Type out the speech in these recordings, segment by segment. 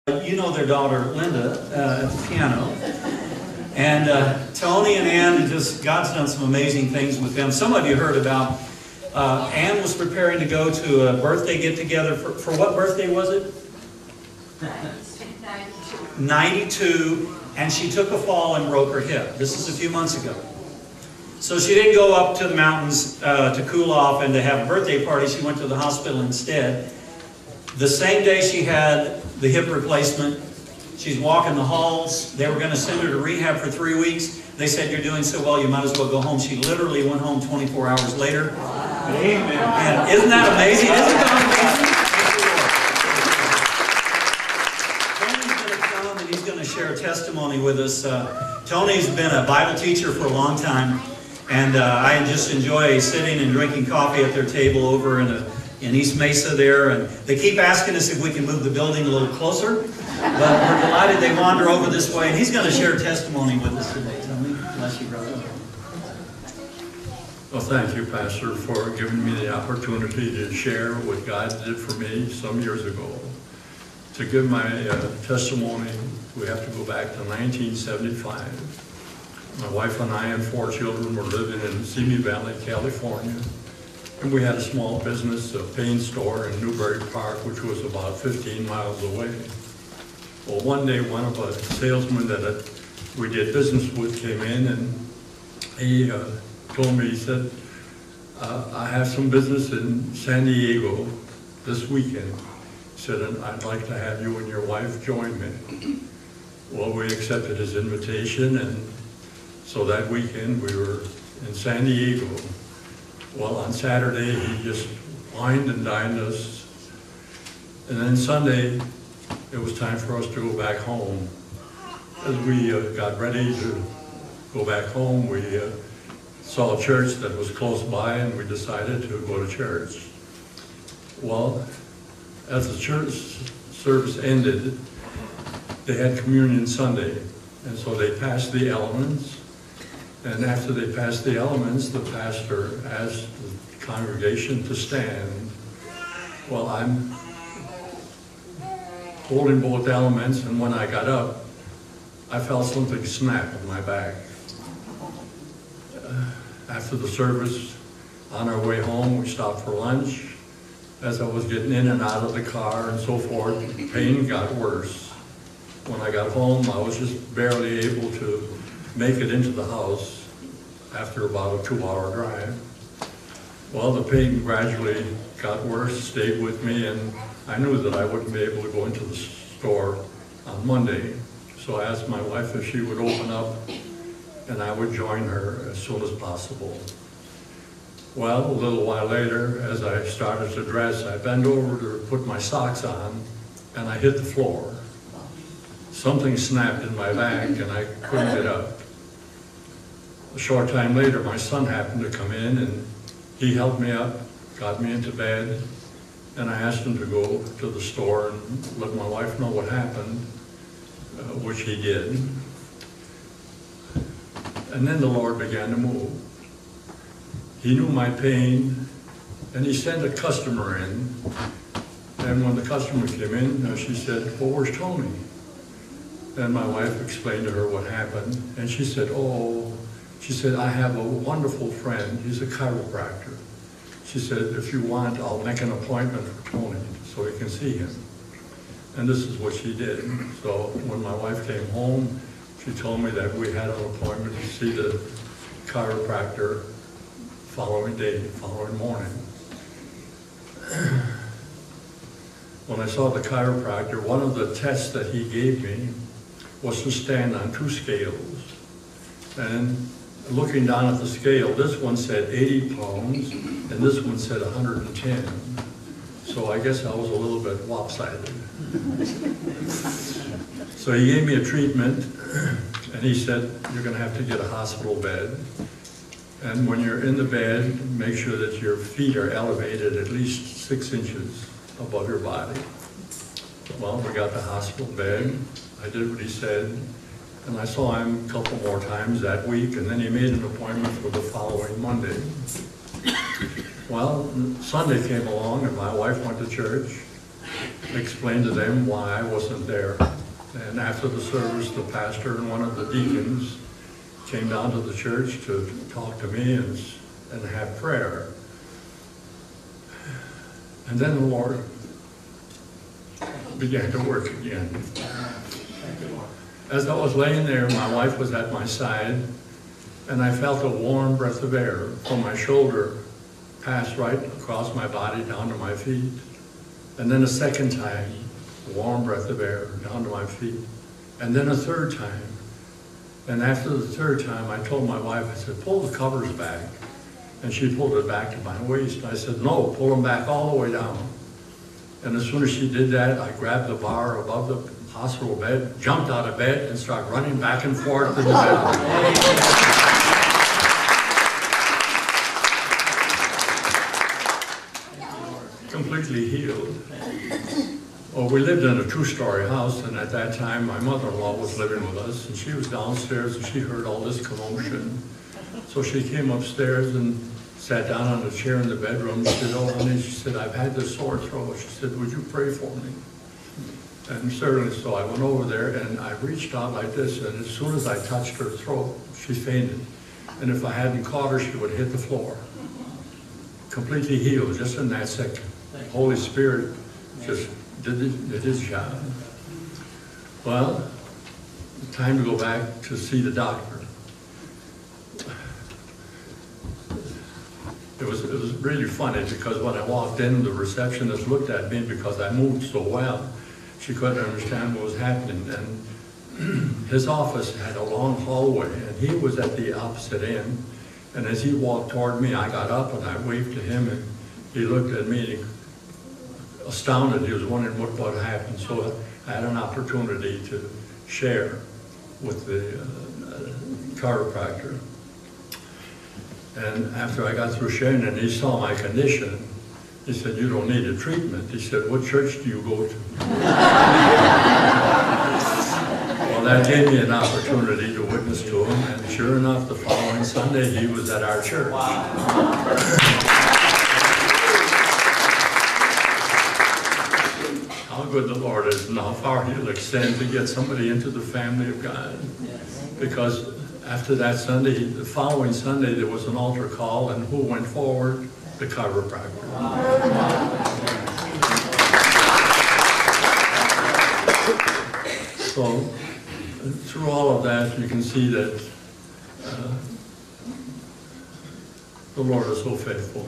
You know their daughter, Linda, at the piano. And Tony and Ann, God's done some amazing things with them. Some of you heard about, Ann was preparing to go to a birthday get-together. For what birthday was it? 92. And she took a fall and broke her hip. This is a few months ago. So she didn't go up to the mountains to cool off and to have a birthday party. She went to the hospital instead. The same day she had the hip replacement, she's walking the halls. They were going to send her to rehab for 3 weeks. They said, "You're doing so well, you might as well go home." She literally went home 24 hours later. Amen. And isn't that amazing? Isn't that amazing? Tony's going to come and he's going to share a testimony with us. Tony's been a Bible teacher for a long time, and I just enjoy sitting and drinking coffee at their table over in East Mesa there, and they keep asking us if we can move the building a little closer, but we're delighted they wander over this way, and he's going to share testimony with us today. Tony, bless you, brother. Well, thank you, Pastor, for giving me the opportunity to share what God did for me some years ago. To give my testimony, we have to go back to 1975. My wife and I and 4 children were living in Simi Valley, California. And we had a small business, a paint store in Newbury Park, which was about 15 miles away. Well, one day, one of the salesmen that we did business with came in, and he told me, he said, "I have some business in San Diego this weekend." He said, "And I'd like to have you and your wife join me." Well, we accepted his invitation, and so that weekend we were in San Diego. Well, on Saturday, he just wined and dined us. And then Sunday, it was time for us to go back home. As we got ready to go back home, we saw a church that was close by, and we decided to go to church. Well, as the church service ended, they had communion Sunday, and so they passed the elements. And after they passed the elements, the pastor asked the congregation to stand. Well, I'm holding both elements, and when I got up, I felt something snap in my back. After the service, on our way home, we stopped for lunch. As I was getting in and out of the car and so forth, the pain got worse. When I got home, I was just barely able to make it into the house after about a 2-hour drive. Well, the pain gradually got worse, stayed with me, and I knew that I wouldn't be able to go into the store on Monday. So I asked my wife if she would open up, and I would join her as soon as possible. Well, a little while later, as I started to dress, I bent over to put my socks on, and I hit the floor. Something snapped in my back, and I couldn't get up. A short time later, my son happened to come in, and he helped me up, got me into bed, and I asked him to go to the store and let my wife know what happened, which he did. And then the Lord began to move. He knew my pain, and he sent a customer in. And when the customer came in, she said, "Well, where's Tony?" And my wife explained to her what happened, and she said, she said, "I have a wonderful friend. He's a chiropractor." She said, "If you want, I'll make an appointment for Tony so he can see him." And this is what she did. So when my wife came home, she told me that we had an appointment to see the chiropractor following morning. When I saw the chiropractor, one of the tests that he gave me was to stand on 2 scales. And looking down at the scale, this one said 80 pounds, and this one said 110. So I guess I was a little bit lopsided. So he gave me a treatment, and he said, "You're going to have to get a hospital bed. And when you're in the bed, make sure that your feet are elevated at least 6 inches above your body." Well, we got the hospital bed. I did what he said, and I saw him a couple more times that week, and then he made an appointment for the following Monday. Well, Sunday came along, and my wife went to church, explained to them why I wasn't there. And after the service, the pastor and one of the deacons came down to the church to talk to me and have prayer. And then the Lord began to work again. As I was laying there, my wife was at my side, and I felt a warm breath of air from my shoulder pass right across my body down to my feet. And then a second time, a warm breath of air down to my feet. And then a third time. And after the third time, I told my wife, I said, pull the covers back. And she pulled it back to my waist. I said, no, pull them back all the way down. And as soon as she did that, I grabbed the bar above the hospital bed, jumped out of bed, and started running back and forth in the bedroom. Completely healed. Well, we lived in a two-story house, and at that time, my mother-in-law was living with us, and she was downstairs, and she heard all this commotion. So she came upstairs and sat down on a chair in the bedroom. She said, oh, honey, she said, I've had this sore throat. She said, would you pray for me? And certainly so. I went over there, and I reached out like this, and as soon as I touched her throat, she fainted. And if I hadn't caught her, she would hit the floor. Completely healed, just in that second. The Holy Spirit just did his job. Well, time to go back to see the doctor. It was really funny because when I walked in, the receptionist looked at me because I moved so well. She couldn't understand what was happening. And his office had a long hallway, and he was at the opposite end. And as he walked toward me, I got up and I waved to him, and he looked at me and astounded. He was wondering what happened. So I had an opportunity to share with the chiropractor. And after I got through sharing and he saw my condition, he said, you don't need a treatment. He said, what church do you go to? Well, that gave me an opportunity to witness to him, and sure enough, the following Sunday, he was at our church. How good the Lord is and how far He'll extend to get somebody into the family of God. Because after that Sunday, the following Sunday, there was an altar call, and who went forward? The chiropractor. So, through all of that, you can see that the Lord is so faithful.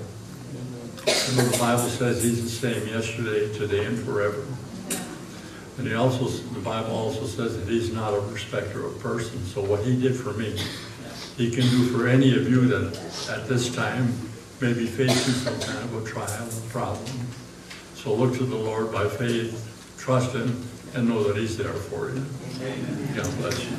And the Bible says He's the same yesterday, today, and forever. And the Bible also says that He's not a respecter of persons. So what He did for me, He can do for any of you that at this time may be facing some kind of a trial or problem. So look to the Lord by faith, trust Him, and know that He's there for you. God bless you.